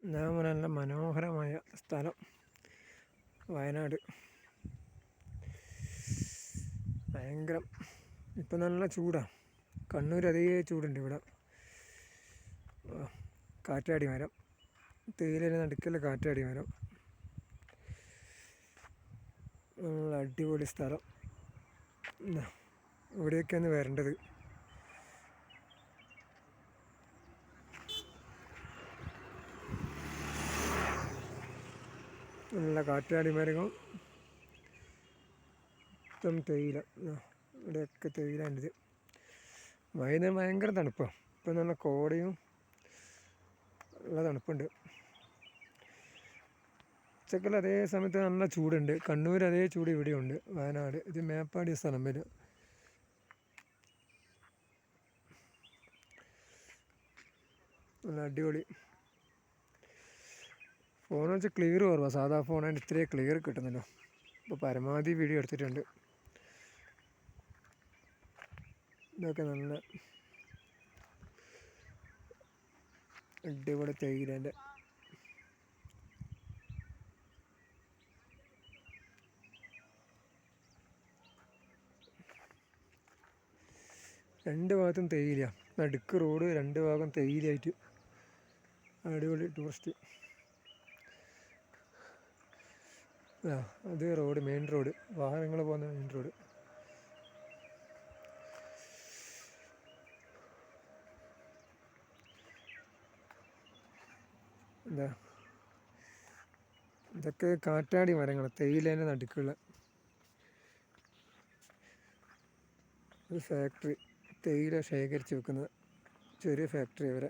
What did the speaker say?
നല്ല മനോഹരമായ സ്ഥലം വയനാട്. ഭയങ്കരം. ഇപ്പം നല്ല ചൂടാണ്. കണ്ണൂർ അതേ ചൂടുണ്ട് ഇവിടെ. കാറ്റാടി മരം, തേയില നടുക്കല്ല കാറ്റാടി മരം. നല്ല അടിപൊളി സ്ഥലം. ഇവിടെയൊക്കെയാണ് വരേണ്ടത്. നല്ല കാറ്റാടി മരങ്ങൾ, മൊത്തം തേയില. ഇവിടെയൊക്കെ തേയില ഉണ്ട്. വൈകുന്നേരം ഭയങ്കര തണുപ്പാണ്. ഇപ്പം നല്ല കോടയും നല്ല തണുപ്പുണ്ട്. ഉച്ചക്കൽ അതേ സമയത്ത് നല്ല ചൂടുണ്ട്. കണ്ണൂർ അതേ ചൂട് ഇവിടെയുണ്ട്. വയനാട് ഇത് മേപ്പാടി സ്ഥലം വരും. നല്ല അടിപൊളി. ഫോൺ വെച്ചാൽ ക്ലിയർ കുറവാണ്. സാധാ ഫോണായിട്ട് ഇത്രയും ക്ലിയർ കിട്ടുന്നില്ല. ഇപ്പോൾ പരമാവധി വീഡിയോ എടുത്തിട്ടുണ്ട്. ഇതൊക്കെ നല്ല അടിപൊളി തേയിലേൻ്റെ. രണ്ട് ഭാഗത്തും തേയില. നടുക്ക് റോഡ്, രണ്ട് ഭാഗം തേയിലയായിട്ട് അടിപൊളി ടൂറിസ്റ്റ്. അത് റോഡ്, മെയിൻ റോഡ്, വാഹനങ്ങൾ പോകുന്ന മെയിൻ റോഡ്. ഇതൊക്കെ കാറ്റാടി മരങ്ങൾ, തേയിലേൻ്റെ നടുക്കുള്ള ഒരു ഫാക്ടറി. തേയില ശേഖരിച്ച് വെക്കുന്നത് ചെറിയ ഫാക്ടറി വരെ.